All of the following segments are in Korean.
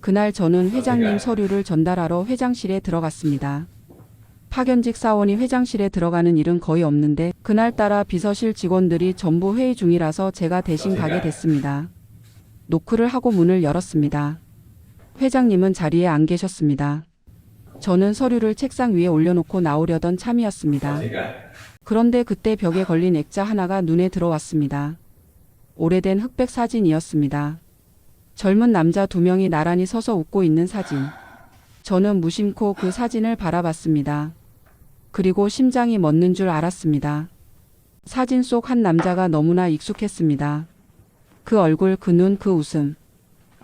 그날 저는 회장님 서류를 전달하러 회장실에 들어갔습니다. 파견직 사원이 회장실에 들어가는 일은 거의 없는데 그날따라 비서실 직원들이 전부 회의 중이라서 제가 대신 가게 됐습니다. 노크를 하고 문을 열었습니다. 회장님은 자리에 안 계셨습니다. 저는 서류를 책상 위에 올려놓고 나오려던 참이었습니다. 그런데 그때 벽에 걸린 액자 하나가 눈에 들어왔습니다. 오래된 흑백 사진이었습니다. 젊은 남자 2명이 나란히 서서 웃고 있는 사진. 저는 무심코 그 사진을 바라봤습니다. 그리고 심장이 멎는 줄 알았습니다. 사진 속 한 남자가 너무나 익숙했습니다. 그 얼굴, 그 눈, 그 웃음.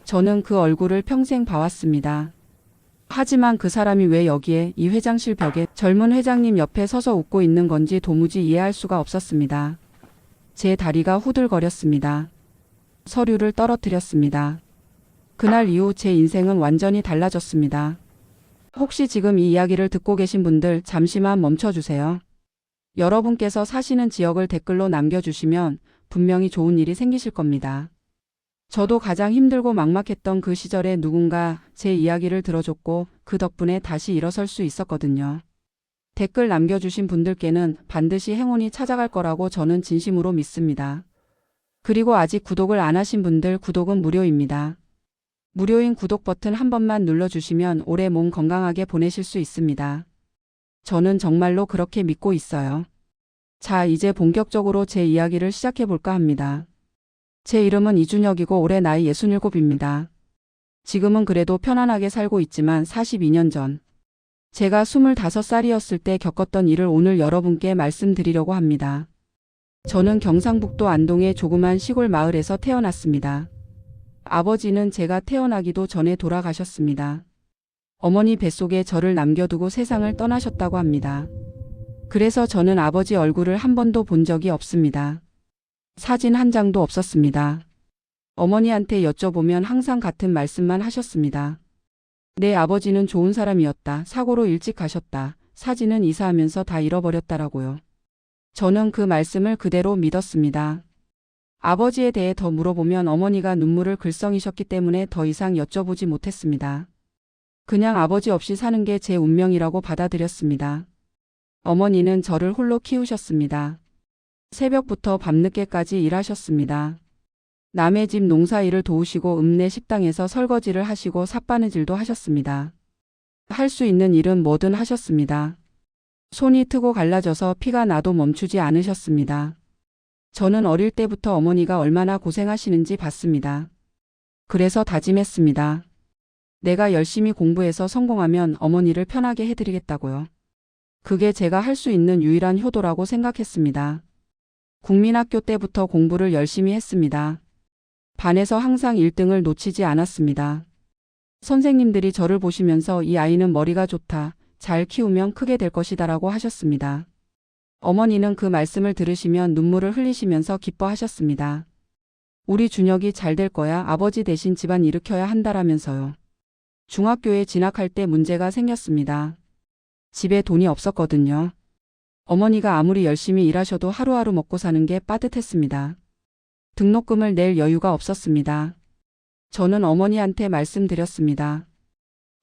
저는 그 얼굴을 평생 봐왔습니다. 하지만 그 사람이 왜 여기에 이 회장실 벽에 젊은 회장님 옆에 서서 웃고 있는 건지 도무지 이해할 수가 없었습니다. 제 다리가 후들거렸습니다. 서류를 떨어뜨렸습니다. 그날 이후 제 인생은 완전히 달라졌습니다. 혹시 지금 이 이야기를 듣고 계신 분들 잠시만 멈춰주세요. 여러분께서 사시는 지역을 댓글로 남겨주시면 분명히 좋은 일이 생기실 겁니다. 저도 가장 힘들고 막막했던 그 시절에 누군가 제 이야기를 들어줬고 그 덕분에 다시 일어설 수 있었거든요. 댓글 남겨주신 분들께는 반드시 행운이 찾아갈 거라고 저는 진심으로 믿습니다. 그리고 아직 구독을 안 하신 분들 구독은 무료입니다. 무료인 구독 버튼 한 번만 눌러주시면 올해 몸 건강하게 보내실 수 있습니다. 저는 정말로 그렇게 믿고 있어요. 자, 이제 본격적으로 제 이야기를 시작해볼까 합니다. 제 이름은 이준혁이고 올해 나이 67입니다. 지금은 그래도 편안하게 살고 있지만 42년 전 제가 25살이었을 때 겪었던 일을 오늘 여러분께 말씀드리려고 합니다. 저는 경상북도 안동의 조그만 시골 마을에서 태어났습니다. 아버지는 제가 태어나기도 전에 돌아가셨습니다. 어머니 뱃속에 저를 남겨두고 세상을 떠나셨다고 합니다. 그래서 저는 아버지 얼굴을 한 번도 본 적이 없습니다. 사진 한 장도 없었습니다. 어머니한테 여쭤보면 항상 같은 말씀만 하셨습니다. 내 아버지는 좋은 사람이었다. 사고로 일찍 가셨다. 사진은 이사하면서 다 잃어버렸다라고요. 저는 그 말씀을 그대로 믿었습니다. 아버지에 대해 더 물어보면 어머니가 눈물을 글썽이셨기 때문에 더 이상 여쭤보지 못했습니다. 그냥 아버지 없이 사는 게 제 운명이라고 받아들였습니다. 어머니는 저를 홀로 키우셨습니다. 새벽부터 밤늦게까지 일하셨습니다. 남의 집 농사일을 도우시고 읍내 식당에서 설거지를 하시고 삿바느질도 하셨습니다. 할 수 있는 일은 뭐든 하셨습니다. 손이 트고 갈라져서 피가 나도 멈추지 않으셨습니다. 저는 어릴 때부터 어머니가 얼마나 고생하시는지 봤습니다. 그래서 다짐했습니다. 내가 열심히 공부해서 성공하면 어머니를 편하게 해드리겠다고요. 그게 제가 할 수 있는 유일한 효도라고 생각했습니다. 국민학교 때부터 공부를 열심히 했습니다. 반에서 항상 1등을 놓치지 않았습니다. 선생님들이 저를 보시면서 이 아이는 머리가 좋다. 잘 키우면 크게 될 것이다라고 하셨습니다. 어머니는 그 말씀을 들으시면 눈물을 흘리시면서 기뻐하셨습니다. 우리 준혁이 잘 될 거야. 아버지 대신 집안 일으켜야 한다라면서요. 중학교에 진학할 때 문제가 생겼습니다. 집에 돈이 없었거든요. 어머니가 아무리 열심히 일하셔도 하루하루 먹고 사는 게 빠듯했습니다. 등록금을 낼 여유가 없었습니다. 저는 어머니한테 말씀드렸습니다.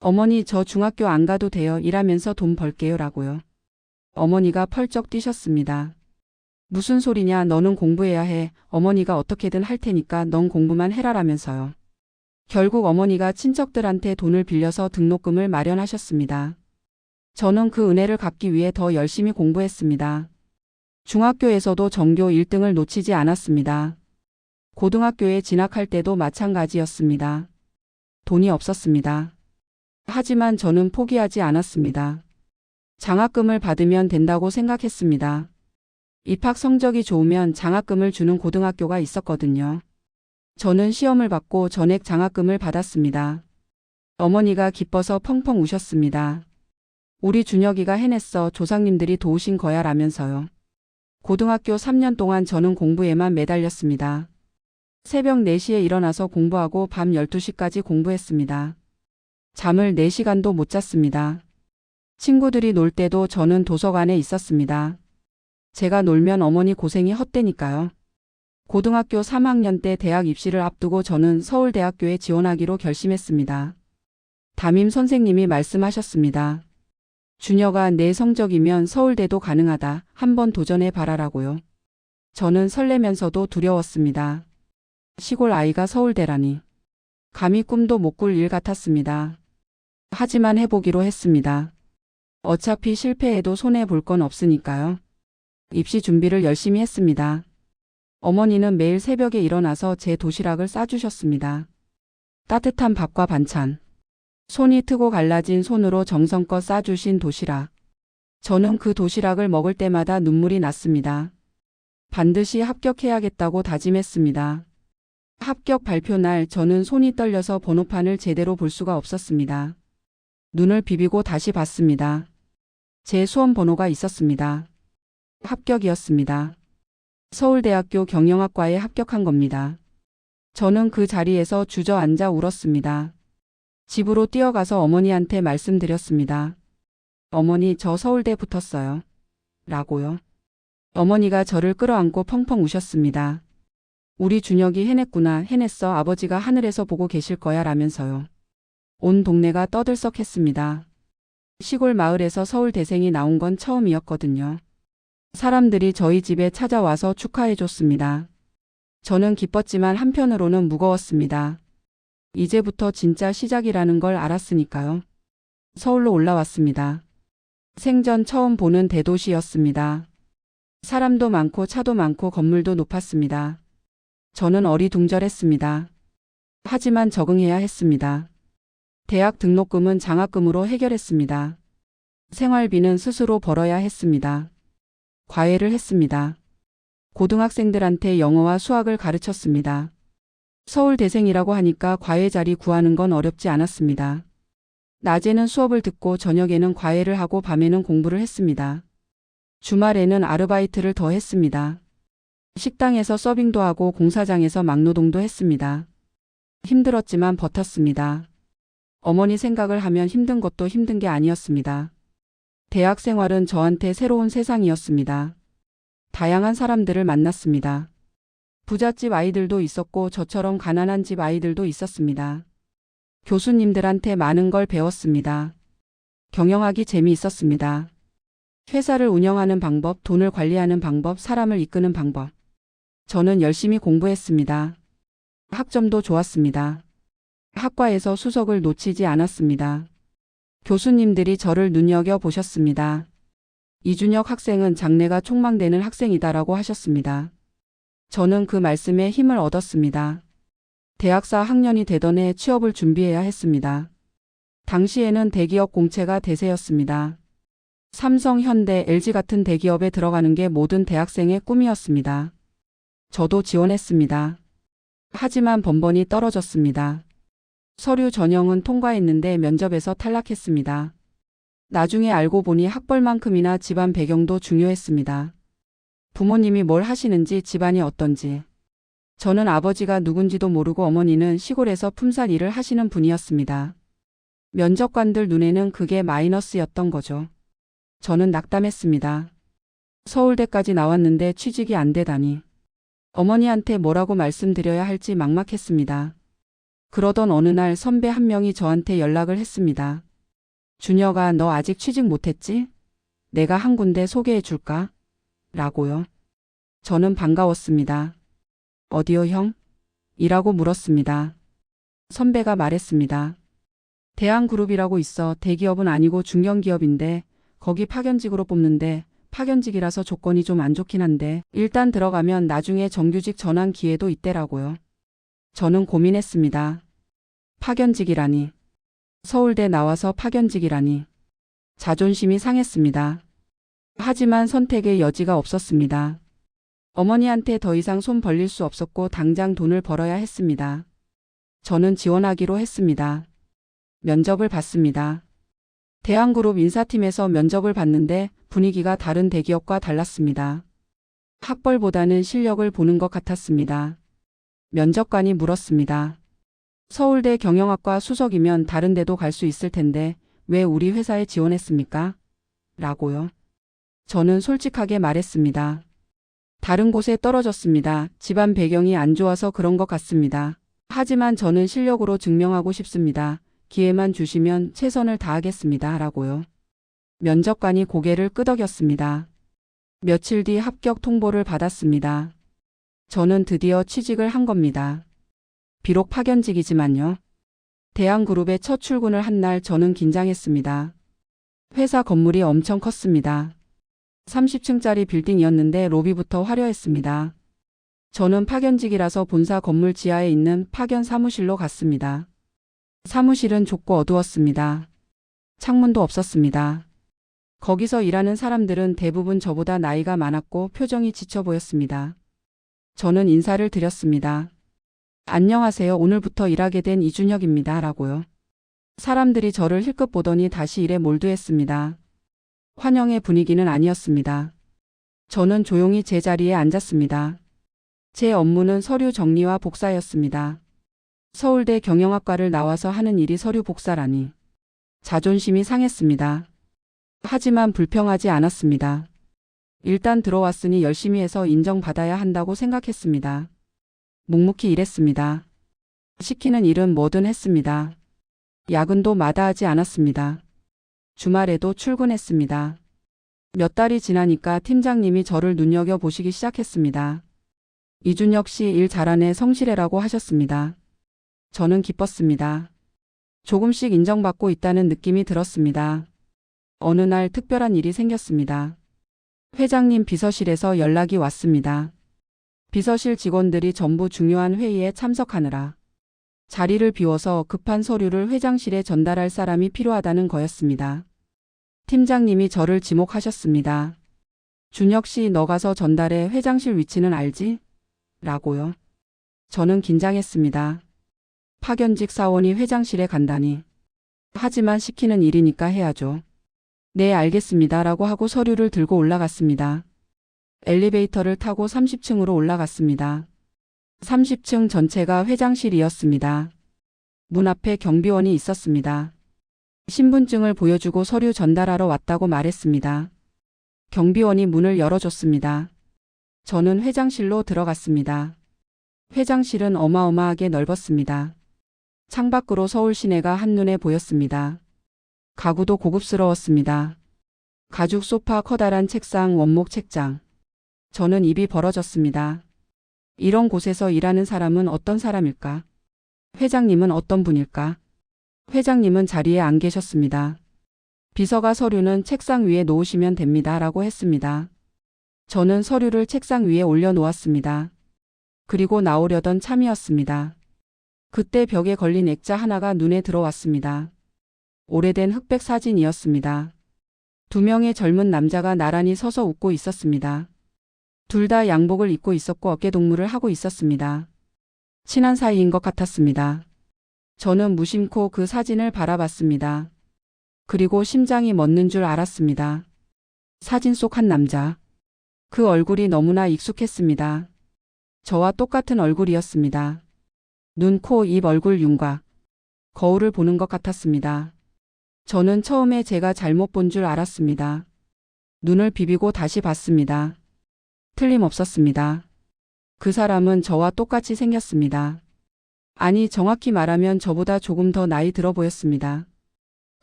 어머니, 저 중학교 안 가도 돼요. 일하면서 돈 벌게요 라고요. 어머니가 펄쩍 뛰셨습니다. 무슨 소리냐, 너는 공부해야 해. 어머니가 어떻게든 할 테니까 넌 공부만 해라라면서요. 결국 어머니가 친척들한테 돈을 빌려서 등록금을 마련하셨습니다. 저는 그 은혜를 갚기 위해 더 열심히 공부했습니다. 중학교에서도 전교 1등을 놓치지 않았습니다. 고등학교에 진학할 때도 마찬가지였습니다. 돈이 없었습니다. 하지만 저는 포기하지 않았습니다. 장학금을 받으면 된다고 생각했습니다. 입학 성적이 좋으면 장학금을 주는 고등학교가 있었거든요. 저는 시험을 받고 전액 장학금을 받았습니다. 어머니가 기뻐서 펑펑 우셨습니다. 우리 준혁이가 해냈어. 조상님들이 도우신 거야 라면서요. 고등학교 3년 동안 저는 공부에만 매달렸습니다. 새벽 4시에 일어나서 공부하고 밤 12시까지 공부했습니다. 잠을 4시간도 못 잤습니다. 친구들이 놀 때도 저는 도서관에 있었습니다. 제가 놀면 어머니 고생이 헛되니까요. 고등학교 3학년 때 대학 입시를 앞두고 저는 서울대학교에 지원하기로 결심했습니다. 담임 선생님이 말씀하셨습니다. 준혁아, 내 성적이면 서울대도 가능하다. 한번 도전해 봐라라고요. 저는 설레면서도 두려웠습니다. 시골 아이가 서울대라니. 감히 꿈도 못 꿀 일 같았습니다. 하지만 해보기로 했습니다. 어차피 실패해도 손해볼 건 없으니까요. 입시 준비를 열심히 했습니다. 어머니는 매일 새벽에 일어나서 제 도시락을 싸주셨습니다. 따뜻한 밥과 반찬. 손이 트고 갈라진 손으로 정성껏 싸주신 도시락. 저는 그 도시락을 먹을 때마다 눈물이 났습니다. 반드시 합격해야겠다고 다짐했습니다. 합격 발표 날 저는 손이 떨려서 번호판을 제대로 볼 수가 없었습니다. 눈을 비비고 다시 봤습니다. 제 수험 번호가 있었습니다. 합격이었습니다. 서울대학교 경영학과에 합격한 겁니다. 저는 그 자리에서 주저앉아 울었습니다. 집으로 뛰어가서 어머니한테 말씀드렸습니다. 어머니, 저 서울대 붙었어요. 라고요. 어머니가 저를 끌어안고 펑펑 우셨습니다. 우리 준혁이 해냈구나, 해냈어. 아버지가 하늘에서 보고 계실 거야 라면서요. 온 동네가 떠들썩했습니다. 시골 마을에서 서울대생이 나온 건 처음이었거든요. 사람들이 저희 집에 찾아와서 축하해줬습니다. 저는 기뻤지만 한편으로는 무거웠습니다. 이제부터 진짜 시작이라는 걸 알았으니까요. 서울로 올라왔습니다. 생전 처음 보는 대도시였습니다. 사람도 많고 차도 많고 건물도 높았습니다. 저는 어리둥절했습니다. 하지만 적응해야 했습니다. 대학 등록금은 장학금으로 해결했습니다. 생활비는 스스로 벌어야 했습니다. 과외를 했습니다. 고등학생들한테 영어와 수학을 가르쳤습니다. 서울대생이라고 하니까 과외 자리 구하는 건 어렵지 않았습니다. 낮에는 수업을 듣고 저녁에는 과외를 하고 밤에는 공부를 했습니다. 주말에는 아르바이트를 더 했습니다. 식당에서 서빙도 하고 공사장에서 막노동도 했습니다. 힘들었지만 버텼습니다. 어머니 생각을 하면 힘든 것도 힘든 게 아니었습니다. 대학 생활은 저한테 새로운 세상이었습니다. 다양한 사람들을 만났습니다. 부잣집 아이들도 있었고 저처럼 가난한 집 아이들도 있었습니다. 교수님들한테 많은 걸 배웠습니다. 경영하기 재미있었습니다. 회사를 운영하는 방법, 돈을 관리하는 방법, 사람을 이끄는 방법. 저는 열심히 공부했습니다. 학점도 좋았습니다. 학과에서 수석을 놓치지 않았습니다. 교수님들이 저를 눈여겨보셨습니다. 이준혁 학생은 장래가 촉망되는 학생이다라고 하셨습니다. 저는 그 말씀에 힘을 얻었습니다. 대학사 학년이 되던 해 취업을 준비해야 했습니다. 당시에는 대기업 공채가 대세였습니다. 삼성, 현대, LG 같은 대기업에 들어가는 게 모든 대학생의 꿈이었습니다. 저도 지원했습니다. 하지만 번번이 떨어졌습니다. 서류 전형은 통과했는데 면접에서 탈락했습니다. 나중에 알고 보니 학벌만큼이나 집안 배경도 중요했습니다. 부모님이 뭘 하시는지, 집안이 어떤지. 저는 아버지가 누군지도 모르고 어머니는 시골에서 품살 일을 하시는 분이었습니다. 면접관들 눈에는 그게 마이너스였던 거죠. 저는 낙담했습니다. 서울대까지 나왔는데 취직이 안 되다니. 어머니한테 뭐라고 말씀드려야 할지 막막했습니다. 그러던 어느 날 선배 한 명이 저한테 연락을 했습니다. 준혁아, 너 아직 취직 못했지? 내가 한 군데 소개해 줄까? 라고요. 저는 반가웠습니다. 어디요, 형? 이라고 물었습니다. 선배가 말했습니다. 대한그룹이라고 있어. 대기업은 아니고 중견기업인데 거기 파견직으로 뽑는데 파견직이라서 조건이 좀 안 좋긴 한데 일단 들어가면 나중에 정규직 전환 기회도 있대라고요. 저는 고민했습니다. 파견직이라니. 서울대 나와서 파견직이라니. 자존심이 상했습니다. 하지만 선택의 여지가 없었습니다. 어머니한테 더 이상 손 벌릴 수 없었고 당장 돈을 벌어야 했습니다. 저는 지원하기로 했습니다. 면접을 봤습니다. 대한그룹 인사팀에서 면접을 봤는데 분위기가 다른 대기업과 달랐습니다. 학벌보다는 실력을 보는 것 같았습니다. 면접관이 물었습니다. 서울대 경영학과 수석이면 다른 데도 갈 수 있을 텐데 왜 우리 회사에 지원했습니까? 라고요. 저는 솔직하게 말했습니다. 다른 곳에 떨어졌습니다. 집안 배경이 안 좋아서 그런 것 같습니다. 하지만 저는 실력으로 증명하고 싶습니다. 기회만 주시면 최선을 다하겠습니다. 라고요. 면접관이 고개를 끄덕였습니다. 며칠 뒤 합격 통보를 받았습니다. 저는 드디어 취직을 한 겁니다. 비록 파견직이지만요. 대한그룹에 첫 출근을 한 날 저는 긴장했습니다. 회사 건물이 엄청 컸습니다. 30층짜리 빌딩이었는데 로비부터 화려했습니다. 저는 파견직이라서 본사 건물 지하에 있는 파견 사무실로 갔습니다. 사무실은 좁고 어두웠습니다. 창문도 없었습니다. 거기서 일하는 사람들은 대부분 저보다 나이가 많았고 표정이 지쳐 보였습니다. 저는 인사를 드렸습니다. 안녕하세요. 오늘부터 일하게 된 이준혁입니다. 라고요. 사람들이 저를 힐끗 보더니 다시 일에 몰두했습니다. 환영의 분위기는 아니었습니다. 저는 조용히 제 자리에 앉았습니다. 제 업무는 서류 정리와 복사였습니다. 서울대 경영학과를 나와서 하는 일이 서류 복사라니. 자존심이 상했습니다. 하지만 불평하지 않았습니다. 일단 들어왔으니 열심히 해서 인정받아야 한다고 생각했습니다. 묵묵히 일했습니다. 시키는 일은 뭐든 했습니다. 야근도 마다하지 않았습니다. 주말에도 출근했습니다. 몇 달이 지나니까 팀장님이 저를 눈여겨보시기 시작했습니다. 이준혁 씨 일 잘하네 성실해라고 하셨습니다. 저는 기뻤습니다. 조금씩 인정받고 있다는 느낌이 들었습니다. 어느 날 특별한 일이 생겼습니다. 회장님 비서실에서 연락이 왔습니다. 비서실 직원들이 전부 중요한 회의에 참석하느라 자리를 비워서 급한 서류를 회장실에 전달할 사람이 필요하다는 거였습니다. 팀장님이 저를 지목하셨습니다. 준혁 씨, 너 가서 전달해. 회장실 위치는 알지? 라고요. 저는 긴장했습니다. 파견직 사원이 회장실에 간다니. 하지만 시키는 일이니까 해야죠. 네, 알겠습니다. 라고 하고 서류를 들고 올라갔습니다. 엘리베이터를 타고 30층으로 올라갔습니다. 30층 전체가 회장실이었습니다. 문 앞에 경비원이 있었습니다. 신분증을 보여주고 서류 전달하러 왔다고 말했습니다. 경비원이 문을 열어줬습니다. 저는 회장실로 들어갔습니다. 회장실은 어마어마하게 넓었습니다. 창밖으로 서울 시내가 한눈에 보였습니다. 가구도 고급스러웠습니다. 가죽 소파, 커다란 책상, 원목 책장. 저는 입이 벌어졌습니다. 이런 곳에서 일하는 사람은 어떤 사람일까? 회장님은 어떤 분일까? 회장님은 자리에 안 계셨습니다. 비서가 서류는 책상 위에 놓으시면 됩니다. 라고 했습니다. 저는 서류를 책상 위에 올려놓았습니다. 그리고 나오려던 참이었습니다. 그때 벽에 걸린 액자 하나가 눈에 들어왔습니다. 오래된 흑백 사진이었습니다. 두 명의 젊은 남자가 나란히 서서 웃고 있었습니다. 둘 다 양복을 입고 있었고 어깨동무를 하고 있었습니다. 친한 사이인 것 같았습니다. 저는 무심코 그 사진을 바라봤습니다. 그리고 심장이 멎는 줄 알았습니다. 사진 속 한 남자. 그 얼굴이 너무나 익숙했습니다. 저와 똑같은 얼굴이었습니다. 눈, 코, 입, 얼굴 윤곽. 거울을 보는 것 같았습니다. 저는 처음에 제가 잘못 본 줄 알았습니다. 눈을 비비고 다시 봤습니다. 틀림없었습니다. 그 사람은 저와 똑같이 생겼습니다. 아니, 정확히 말하면 저보다 조금 더 나이 들어 보였습니다.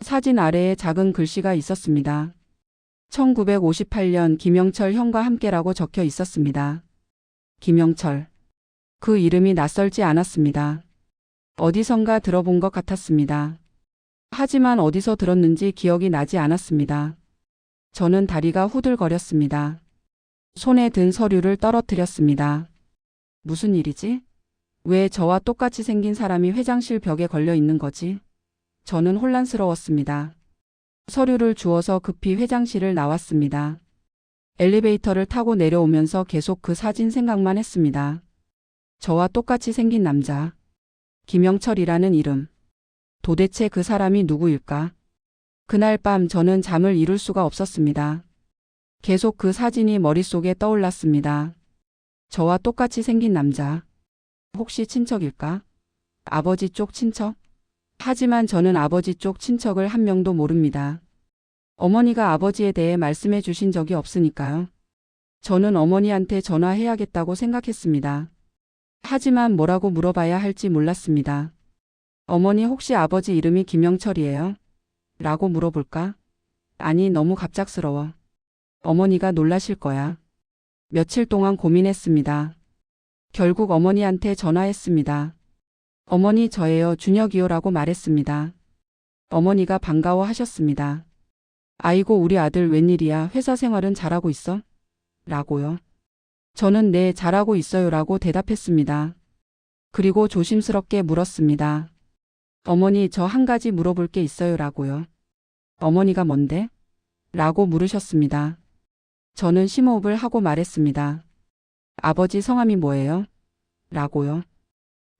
사진 아래에 작은 글씨가 있었습니다. 1958년 김영철 형과 함께라고 적혀 있었습니다. 김영철. 그 이름이 낯설지 않았습니다. 어디선가 들어본 것 같았습니다. 하지만 어디서 들었는지 기억이 나지 않았습니다. 저는 다리가 후들거렸습니다. 손에 든 서류를 떨어뜨렸습니다. 무슨 일이지? 왜 저와 똑같이 생긴 사람이 회장실 벽에 걸려 있는 거지? 저는 혼란스러웠습니다. 서류를 주워서 급히 회장실을 나왔습니다. 엘리베이터를 타고 내려오면서 계속 그 사진 생각만 했습니다. 저와 똑같이 생긴 남자. 김영철이라는 이름. 도대체 그 사람이 누구일까? 그날 밤 저는 잠을 이룰 수가 없었습니다. 계속 그 사진이 머릿속에 떠올랐습니다. 저와 똑같이 생긴 남자. 혹시 친척일까? 아버지 쪽 친척? 하지만 저는 아버지 쪽 친척을 한 명도 모릅니다. 어머니가 아버지에 대해 말씀해 주신 적이 없으니까요. 저는 어머니한테 전화해야겠다고 생각했습니다. 하지만 뭐라고 물어봐야 할지 몰랐습니다. 어머니 혹시 아버지 이름이 김영철이에요? 라고 물어볼까? 아니, 너무 갑작스러워. 어머니가 놀라실 거야. 며칠 동안 고민했습니다. 결국 어머니한테 전화했습니다. 어머니 저예요, 준혁이요라고 말했습니다. 어머니가 반가워하셨습니다. 아이고 우리 아들 웬일이야, 회사 생활은 잘하고 있어? 라고요. 저는 네, 잘하고 있어요라고 대답했습니다. 그리고 조심스럽게 물었습니다. 어머니 저 한 가지 물어볼 게 있어요라고요. 어머니가 뭔데? 라고 물으셨습니다. 저는 심호흡을 하고 말했습니다. 아버지 성함이 뭐예요? 라고요.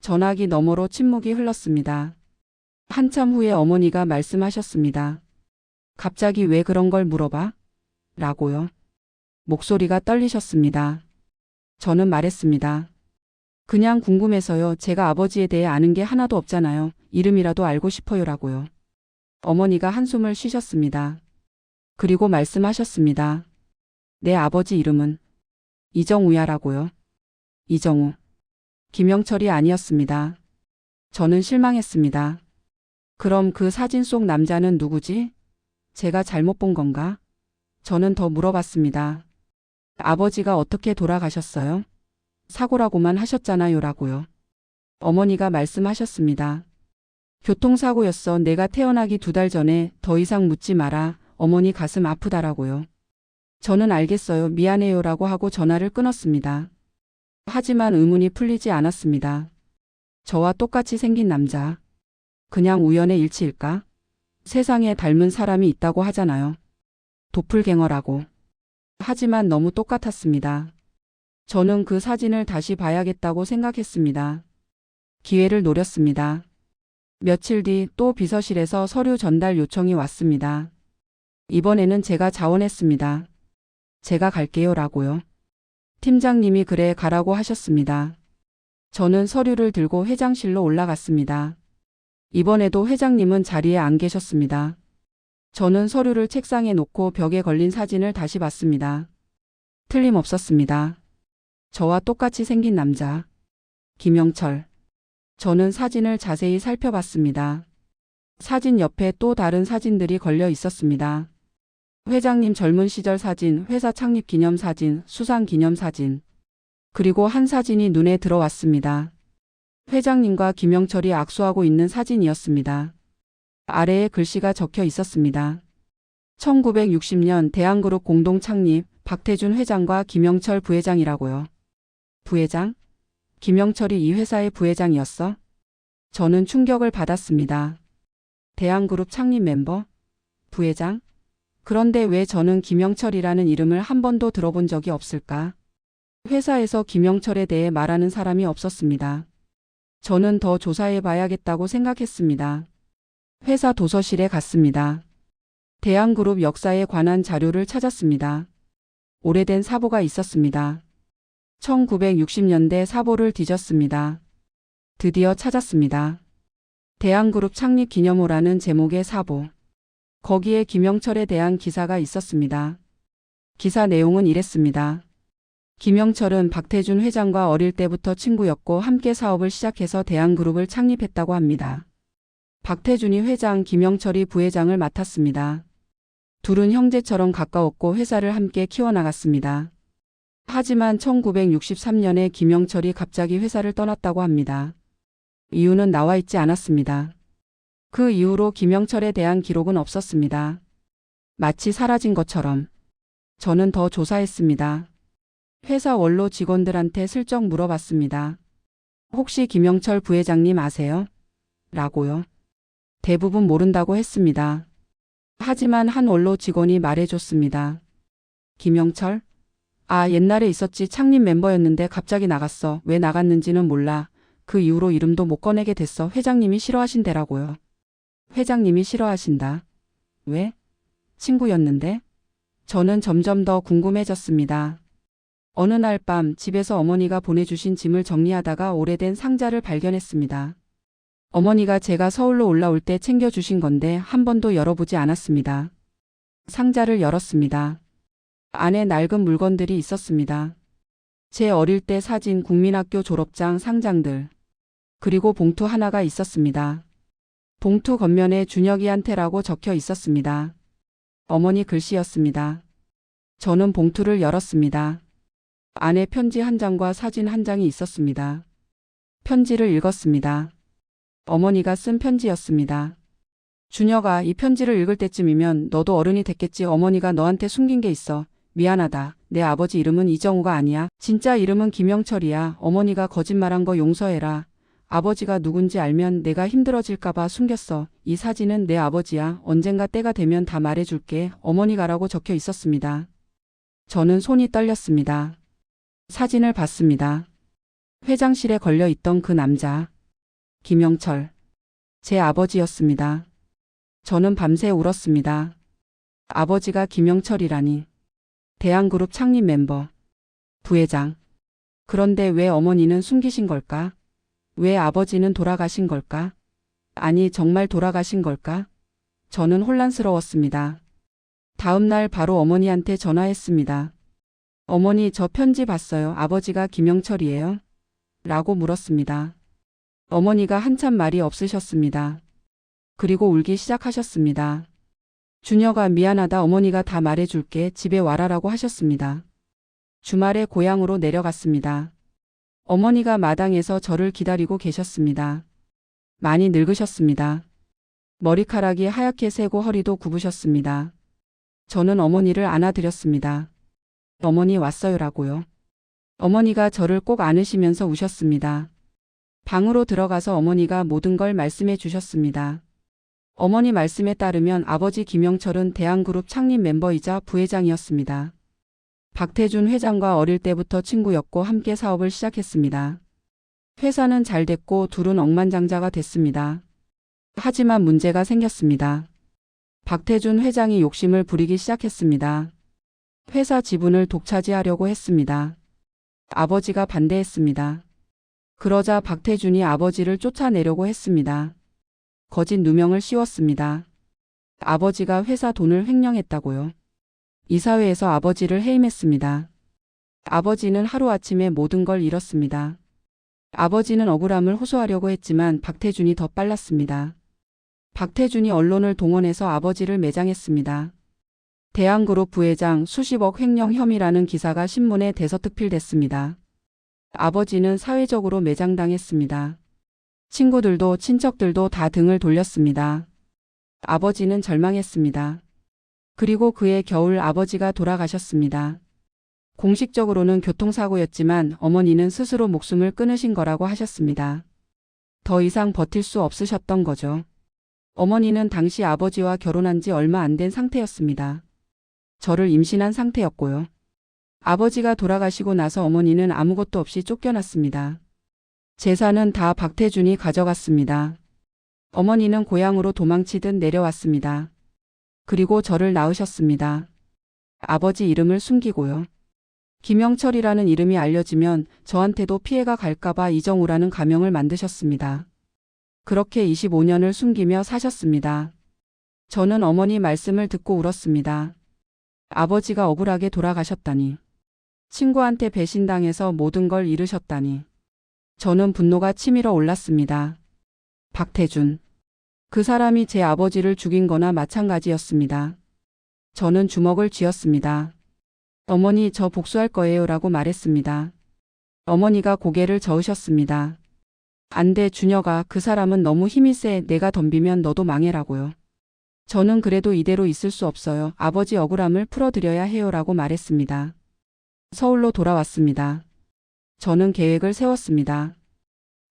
전화기 너머로 침묵이 흘렀습니다. 한참 후에 어머니가 말씀하셨습니다. 갑자기 왜 그런 걸 물어봐? 라고요. 목소리가 떨리셨습니다. 저는 말했습니다. 그냥 궁금해서요. 제가 아버지에 대해 아는 게 하나도 없잖아요. 이름이라도 알고 싶어요라고요. 어머니가 한숨을 쉬셨습니다. 그리고 말씀하셨습니다. 내 아버지 이름은 이정우야라고요. 이정우. 김영철이 아니었습니다. 저는 실망했습니다. 그럼 그 사진 속 남자는 누구지? 제가 잘못 본 건가? 저는 더 물어봤습니다. 아버지가 어떻게 돌아가셨어요? 사고라고만 하셨잖아요 라고요. 어머니가 말씀하셨습니다. 교통사고였어. 내가 태어나기 2달 전에. 더 이상 묻지 마라. 어머니 가슴 아프다라고요. 저는 알겠어요. 미안해요라고 하고 전화를 끊었습니다. 하지만 의문이 풀리지 않았습니다. 저와 똑같이 생긴 남자. 그냥 우연의 일치일까? 세상에 닮은 사람이 있다고 하잖아요. 도플갱어라고. 하지만 너무 똑같았습니다. 저는 그 사진을 다시 봐야겠다고 생각했습니다. 기회를 노렸습니다. 며칠 뒤 또 비서실에서 서류 전달 요청이 왔습니다. 이번에는 제가 자원했습니다. 제가 갈게요 라고요. 팀장님이 그래 가라고 하셨습니다. 저는 서류를 들고 회장실로 올라갔습니다. 이번에도 회장님은 자리에 안 계셨습니다. 저는 서류를 책상에 놓고 벽에 걸린 사진을 다시 봤습니다. 틀림없었습니다. 저와 똑같이 생긴 남자. 김영철. 저는 사진을 자세히 살펴봤습니다. 사진 옆에 또 다른 사진들이 걸려 있었습니다. 회장님 젊은 시절 사진, 회사 창립 기념 사진, 수상 기념 사진. 그리고 한 사진이 눈에 들어왔습니다. 회장님과 김영철이 악수하고 있는 사진이었습니다. 아래에 글씨가 적혀 있었습니다. 1960년 대한그룹 공동 창립 박태준 회장과 김영철 부회장이라고요. 부회장? 김영철이 이 회사의 부회장이었어? 저는 충격을 받았습니다. 대한그룹 창립 멤버? 부회장? 그런데 왜 저는 김영철이라는 이름을 한 번도 들어본 적이 없을까? 회사에서 김영철에 대해 말하는 사람이 없었습니다. 저는 더 조사해 봐야겠다고 생각했습니다. 회사 도서실에 갔습니다. 대한그룹 역사에 관한 자료를 찾았습니다. 오래된 사보가 있었습니다. 1960년대 사보를 뒤졌습니다. 드디어 찾았습니다. 대한그룹 창립 기념호라는 제목의 사보. 거기에 김영철에 대한 기사가 있었습니다. 기사 내용은 이랬습니다. 김영철은 박태준 회장과 어릴 때부터 친구였고 함께 사업을 시작해서 대한그룹을 창립했다고 합니다. 박태준이 회장, 김영철이 부회장을 맡았습니다. 둘은 형제처럼 가까웠고 회사를 함께 키워나갔습니다. 하지만 1963년에 김영철이 갑자기 회사를 떠났다고 합니다. 이유는 나와 있지 않았습니다. 그 이후로 김영철에 대한 기록은 없었습니다. 마치 사라진 것처럼. 저는 더 조사했습니다. 회사 원로 직원들한테 슬쩍 물어봤습니다. 혹시 김영철 부회장님 아세요? 라고요. 대부분 모른다고 했습니다. 하지만 한 원로 직원이 말해줬습니다. 김영철? 아, 옛날에 있었지. 창립 멤버였는데 갑자기 나갔어. 왜 나갔는지는 몰라. 그 이후로 이름도 못 꺼내게 됐어. 회장님이 싫어하신대라고요. 회장님이 싫어하신다. 왜? 친구였는데? 저는 점점 더 궁금해졌습니다. 어느 날 밤 집에서 어머니가 보내주신 짐을 정리하다가 오래된 상자를 발견했습니다. 어머니가 제가 서울로 올라올 때 챙겨주신 건데 한 번도 열어보지 않았습니다. 상자를 열었습니다. 안에 낡은 물건들이 있었습니다. 제 어릴 때 사진, 국민학교 졸업장, 상장들. 그리고 봉투 하나가 있었습니다. 봉투 겉면에 준혁이한테라고 적혀 있었습니다. 어머니 글씨였습니다. 저는 봉투를 열었습니다. 안에 편지 한 장과 사진 한 장이 있었습니다. 편지를 읽었습니다. 어머니가 쓴 편지였습니다. 준혁아, 이 편지를 읽을 때쯤이면 너도 어른이 됐겠지. 어머니가 너한테 숨긴 게 있어. 미안하다. 내 아버지 이름은 이정우가 아니야. 진짜 이름은 김영철이야. 어머니가 거짓말한 거 용서해라. 아버지가 누군지 알면 내가 힘들어질까봐 숨겼어. 이 사진은 내 아버지야. 언젠가 때가 되면 다 말해줄게. 어머니가라고 적혀 있었습니다. 저는 손이 떨렸습니다. 사진을 봤습니다. 회장실에 걸려 있던 그 남자. 김영철. 제 아버지였습니다. 저는 밤새 울었습니다. 아버지가 김영철이라니. 대한그룹 창립 멤버. 부회장. 그런데 왜 어머니는 숨기신 걸까? 왜 아버지는 돌아가신 걸까? 아니, 정말 돌아가신 걸까? 저는 혼란스러웠습니다. 다음 날 바로 어머니한테 전화했습니다. 어머니, 저 편지 봤어요. 아버지가 김영철이에요? 라고 물었습니다. 어머니가 한참 말이 없으셨습니다. 그리고 울기 시작하셨습니다. 준혁아, 미안하다. 어머니가 다 말해줄게. 집에 와라라고 하셨습니다. 주말에 고향으로 내려갔습니다. 어머니가 마당에서 저를 기다리고 계셨습니다. 많이 늙으셨습니다. 머리카락이 하얗게 새고 허리도 굽으셨습니다. 저는 어머니를 안아드렸습니다. 어머니 왔어요라고요. 어머니가 저를 꼭 안으시면서 우셨습니다. 방으로 들어가서 어머니가 모든 걸 말씀해 주셨습니다. 어머니 말씀에 따르면 아버지 김영철은 대한그룹 창립 멤버이자 부회장이었습니다. 박태준 회장과 어릴 때부터 친구였고 함께 사업을 시작했습니다. 회사는 잘 됐고 둘은 억만장자가 됐습니다. 하지만 문제가 생겼습니다. 박태준 회장이 욕심을 부리기 시작했습니다. 회사 지분을 독차지하려고 했습니다. 아버지가 반대했습니다. 그러자 박태준이 아버지를 쫓아내려고 했습니다. 거짓 누명을 씌웠습니다. 아버지가 회사 돈을 횡령했다고요. 이사회에서 아버지를 해임했습니다. 아버지는 하루아침에 모든 걸 잃었습니다. 아버지는 억울함을 호소하려고 했지만 박태준이 더 빨랐습니다. 박태준이 언론을 동원해서 아버지를 매장했습니다. 대한그룹 부회장 수십억 횡령 혐의라는 기사가 신문에 대서특필됐습니다. 아버지는 사회적으로 매장당했습니다. 친구들도 친척들도 다 등을 돌렸습니다. 아버지는 절망했습니다. 그리고 그해 겨울 아버지가 돌아가셨습니다. 공식적으로는 교통사고였지만 어머니는 스스로 목숨을 끊으신 거라고 하셨습니다. 더 이상 버틸 수 없으셨던 거죠. 어머니는 당시 아버지와 결혼한 지 얼마 안 된 상태였습니다. 저를 임신한 상태였고요. 아버지가 돌아가시고 나서 어머니는 아무것도 없이 쫓겨났습니다. 재산은 다 박태준이 가져갔습니다. 어머니는 고향으로 도망치듯 내려왔습니다. 그리고 저를 낳으셨습니다. 아버지 이름을 숨기고요. 김영철이라는 이름이 알려지면 저한테도 피해가 갈까봐 이정우라는 가명을 만드셨습니다. 그렇게 25년을 숨기며 사셨습니다. 저는 어머니 말씀을 듣고 울었습니다. 아버지가 억울하게 돌아가셨다니. 친구한테 배신당해서 모든 걸 잃으셨다니. 저는 분노가 치밀어 올랐습니다. 박태준. 그 사람이 제 아버지를 죽인 거나 마찬가지였습니다. 저는 주먹을 쥐었습니다. 어머니, 저 복수할 거예요 라고 말했습니다. 어머니가 고개를 저으셨습니다. 안 돼, 준혁아. 그 사람은 너무 힘이 세. 내가 덤비면 너도 망해라고요. 저는 그래도 이대로 있을 수 없어요. 아버지 억울함을 풀어드려야 해요 라고 말했습니다. 서울로 돌아왔습니다. 저는 계획을 세웠습니다.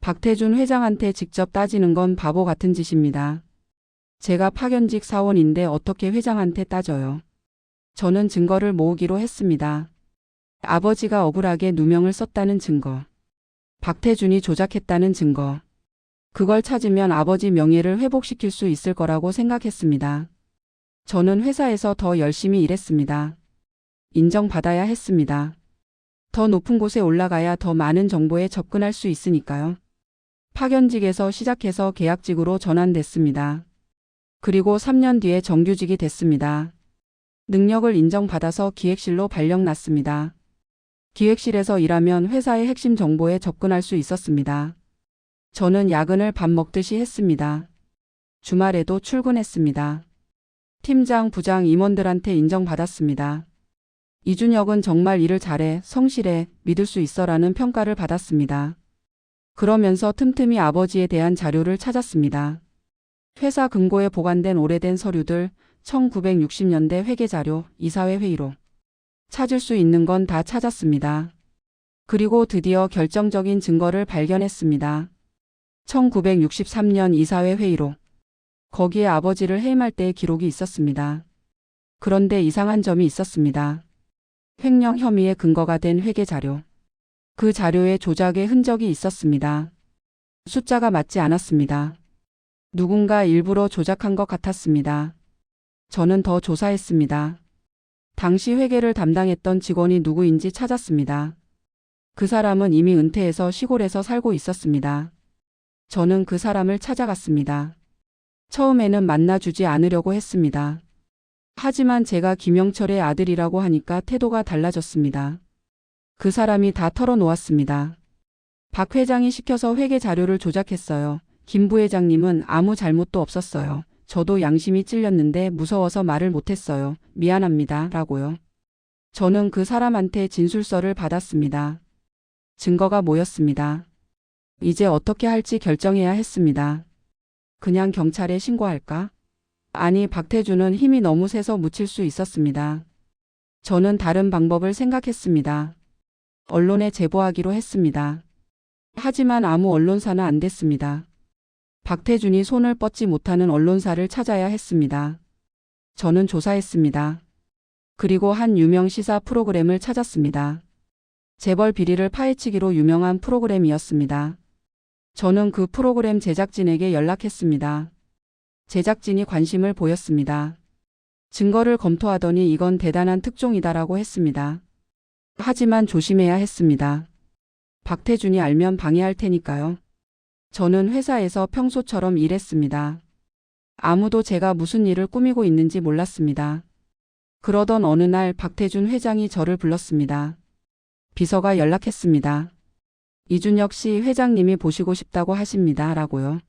박태준 회장한테 직접 따지는 건 바보 같은 짓입니다. 제가 파견직 사원인데 어떻게 회장한테 따져요. 저는 증거를 모으기로 했습니다. 아버지가 억울하게 누명을 썼다는 증거. 박태준이 조작했다는 증거. 그걸 찾으면 아버지 명예를 회복시킬 수 있을 거라고 생각했습니다. 저는 회사에서 더 열심히 일했습니다. 인정받아야 했습니다. 더 높은 곳에 올라가야 더 많은 정보에 접근할 수 있으니까요. 파견직에서 시작해서 계약직으로 전환됐습니다. 그리고 3년 뒤에 정규직이 됐습니다. 능력을 인정받아서 기획실로 발령났습니다. 기획실에서 일하면 회사의 핵심 정보에 접근할 수 있었습니다. 저는 야근을 밥 먹듯이 했습니다. 주말에도 출근했습니다. 팀장, 부장, 임원들한테 인정받았습니다. 이준혁은 정말 일을 잘해, 성실해, 믿을 수 있어라는 평가를 받았습니다. 그러면서 틈틈이 아버지에 대한 자료를 찾았습니다. 회사 금고에 보관된 오래된 서류들, 1960년대 회계자료, 이사회 회의록. 찾을 수 있는 건 다 찾았습니다. 그리고 드디어 결정적인 증거를 발견했습니다. 1963년 이사회 회의록. 거기에 아버지를 해임할 때의 기록이 있었습니다. 그런데 이상한 점이 있었습니다. 횡령 혐의의 근거가 된 회계자료. 그 자료에 조작의 흔적이 있었습니다. 숫자가 맞지 않았습니다. 누군가 일부러 조작한 것 같았습니다. 저는 더 조사했습니다. 당시 회계를 담당했던 직원이 누구인지 찾았습니다. 그 사람은 이미 은퇴해서 시골에서 살고 있었습니다. 저는 그 사람을 찾아갔습니다. 처음에는 만나주지 않으려고 했습니다. 하지만 제가 김영철의 아들이라고 하니까 태도가 달라졌습니다. 그 사람이 다 털어놓았습니다. 박 회장이 시켜서 회계 자료를 조작했어요. 김 부회장님은 아무 잘못도 없었어요. 저도 양심이 찔렸는데 무서워서 말을 못했어요. 미안합니다. 라고요. 저는 그 사람한테 진술서를 받았습니다. 증거가 모였습니다. 이제 어떻게 할지 결정해야 했습니다. 그냥 경찰에 신고할까? 아니, 박태준은 힘이 너무 세서 묻힐 수 있었습니다. 저는 다른 방법을 생각했습니다. 언론에 제보하기로 했습니다. 하지만 아무 언론사는 안 됐습니다. 박태준이 손을 뻗지 못하는 언론사를 찾아야 했습니다. 저는 조사했습니다. 그리고 한 유명 시사 프로그램을 찾았습니다. 재벌 비리를 파헤치기로 유명한 프로그램이었습니다. 저는 그 프로그램 제작진에게 연락했습니다. 제작진이 관심을 보였습니다. 증거를 검토하더니 이건 대단한 특종이다라고 했습니다. 하지만 조심해야 했습니다. 박태준이 알면 방해할 테니까요. 저는 회사에서 평소처럼 일했습니다. 아무도 제가 무슨 일을 꾸미고 있는지 몰랐습니다. 그러던 어느 날 박태준 회장이 저를 불렀습니다. 비서가 연락했습니다. 이준혁 씨 회장님이 보시고 싶다고 하십니다. 라고요.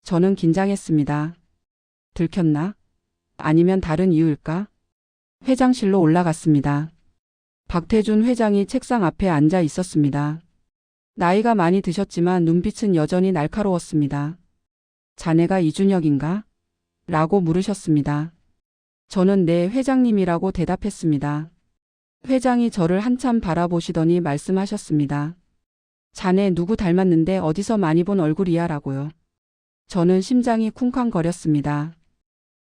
저는 긴장했습니다. 들켰나? 아니면 다른 이유일까? 회장실로 올라갔습니다. 박태준 회장이 책상 앞에 앉아 있었습니다. 나이가 많이 드셨지만 눈빛은 여전히 날카로웠습니다. 자네가 이준혁인가? 라고 물으셨습니다. 저는 네, 회장님이라고 대답했습니다. 회장이 저를 한참 바라보시더니 말씀하셨습니다. 자네 누구 닮았는데 어디서 많이 본 얼굴이야 라고요. 저는 심장이 쿵쾅거렸습니다.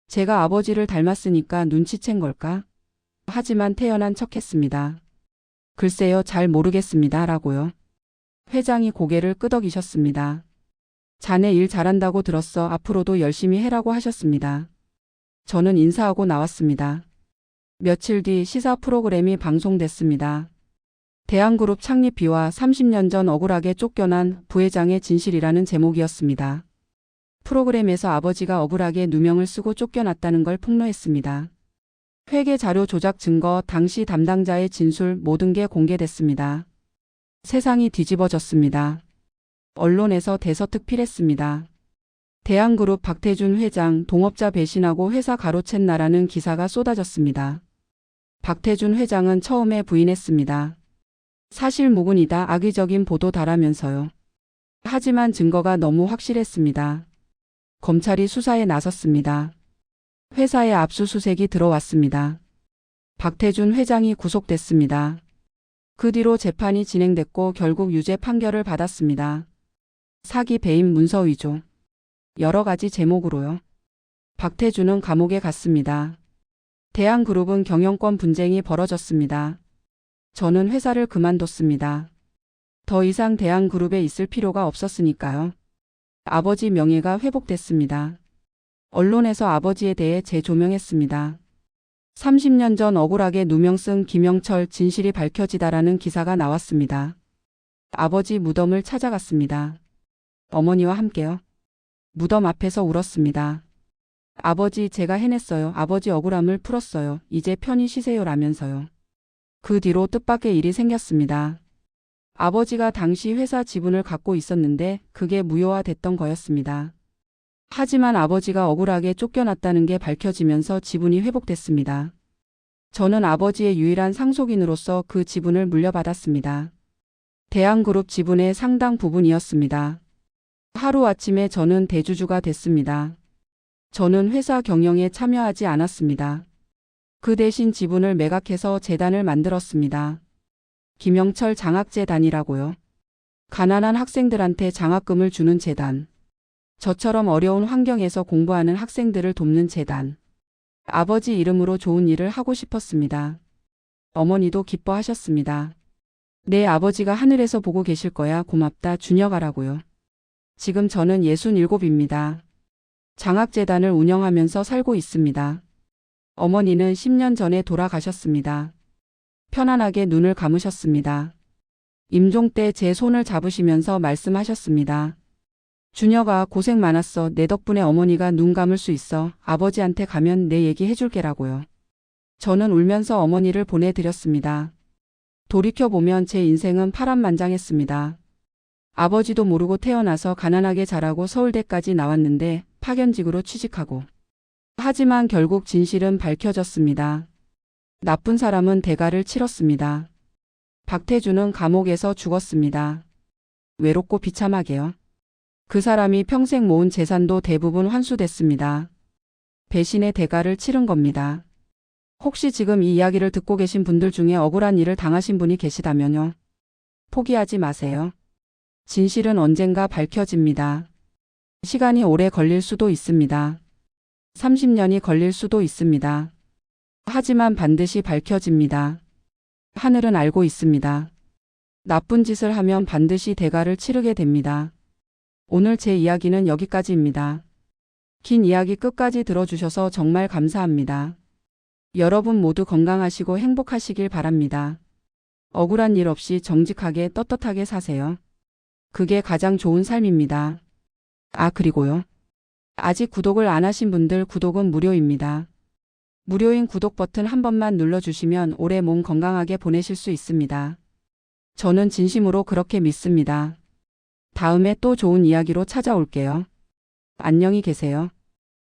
제가 아버지를 닮았으니까 눈치챈 걸까? 하지만 태연한 척했습니다. 글쎄요, 잘 모르겠습니다. 라고요. 회장이 고개를 끄덕이셨습니다. 자네 일 잘한다고 들었어. 앞으로도 열심히 해라고 하셨습니다. 저는 인사하고 나왔습니다. 며칠 뒤 시사 프로그램이 방송됐습니다. 대한그룹 창립 비와 30년 전 억울하게 쫓겨난 부회장의 진실이라는 제목이었습니다. 프로그램에서 아버지가 억울하게 누명을 쓰고 쫓겨났다는 걸 폭로했습니다. 회계 자료 조작 증거, 당시 담당자의 진술, 모든 게 공개됐습니다. 세상이 뒤집어졌습니다. 언론에서 대서특필했습니다. 대한그룹 박태준 회장 동업자 배신하고 회사 가로챘나라는 기사가 쏟아졌습니다. 박태준 회장은 처음에 부인했습니다. 사실무근이다, 악의적인 보도다라면서요. 하지만 증거가 너무 확실했습니다. 검찰이 수사에 나섰습니다. 회사에 압수수색이 들어왔습니다. 박태준 회장이 구속됐습니다. 그 뒤로 재판이 진행됐고 결국 유죄 판결을 받았습니다. 사기, 배임, 문서 위조. 여러 가지 제목으로요. 박태준은 감옥에 갔습니다. 대한그룹은 경영권 분쟁이 벌어졌습니다. 저는 회사를 그만뒀습니다. 더 이상 대한그룹에 있을 필요가 없었으니까요. 아버지 명예가 회복됐습니다. 언론에서 아버지에 대해 재조명했습니다. 30년 전 억울하게 누명 쓴 김영철 진실이 밝혀지다라는 기사가 나왔습니다. 아버지 무덤을 찾아갔습니다. 어머니와 함께요. 무덤 앞에서 울었습니다. 아버지, 제가 해냈어요. 아버지 억울함을 풀었어요. 이제 편히 쉬세요 라면서요. 그 뒤로 뜻밖의 일이 생겼습니다. 아버지가 당시 회사 지분을 갖고 있었는데 그게 무효화됐던 거였습니다. 하지만 아버지가 억울하게 쫓겨났다는 게 밝혀지면서 지분이 회복됐습니다. 저는 아버지의 유일한 상속인으로서 그 지분을 물려받았습니다. 대한그룹 지분의 상당 부분이었습니다. 하루아침에 저는 대주주가 됐습니다. 저는 회사 경영에 참여하지 않았습니다. 그 대신 지분을 매각해서 재단을 만들었습니다. 김영철 장학재단이라고요. 가난한 학생들한테 장학금을 주는 재단. 저처럼 어려운 환경에서 공부하는 학생들을 돕는 재단. 아버지 이름으로 좋은 일을 하고 싶었습니다. 어머니도 기뻐하셨습니다. 내 아버지가 하늘에서 보고 계실 거야. 고맙다. 준혁아라고요. 지금 저는 67입니다. 장학재단을 운영하면서 살고 있습니다. 어머니는 10년 전에 돌아가셨습니다. 편안하게 눈을 감으셨습니다. 임종 때 제 손을 잡으시면서 말씀하셨습니다. 준혁아, 고생 많았어. 내 덕분에 어머니가 눈 감을 수 있어. 아버지한테 가면 내 얘기 해줄게라고요. 저는 울면서 어머니를 보내드렸습니다. 돌이켜보면 제 인생은 파란만장했습니다. 아버지도 모르고 태어나서 가난하게 자라고 서울대까지 나왔는데 파견직으로 취직하고. 하지만 결국 진실은 밝혀졌습니다. 나쁜 사람은 대가를 치렀습니다. 박태주는 감옥에서 죽었습니다. 외롭고 비참하게요. 그 사람이 평생 모은 재산도 대부분 환수됐습니다. 배신의 대가를 치른 겁니다. 혹시 지금 이 이야기를 듣고 계신 분들 중에 억울한 일을 당하신 분이 계시다면요. 포기하지 마세요. 진실은 언젠가 밝혀집니다. 시간이 오래 걸릴 수도 있습니다. 30년이 걸릴 수도 있습니다. 하지만 반드시 밝혀집니다. 하늘은 알고 있습니다. 나쁜 짓을 하면 반드시 대가를 치르게 됩니다. 오늘 제 이야기는 여기까지입니다. 긴 이야기 끝까지 들어주셔서 정말 감사합니다. 여러분 모두 건강하시고 행복하시길 바랍니다. 억울한 일 없이 정직하게 떳떳하게 사세요. 그게 가장 좋은 삶입니다. 아, 그리고요. 아직 구독을 안 하신 분들 구독은 무료입니다. 무료인 구독 버튼 한 번만 눌러주시면 오래 몸 건강하게 보내실 수 있습니다. 저는 진심으로 그렇게 믿습니다. 다음에 또 좋은 이야기로 찾아올게요. 안녕히 계세요.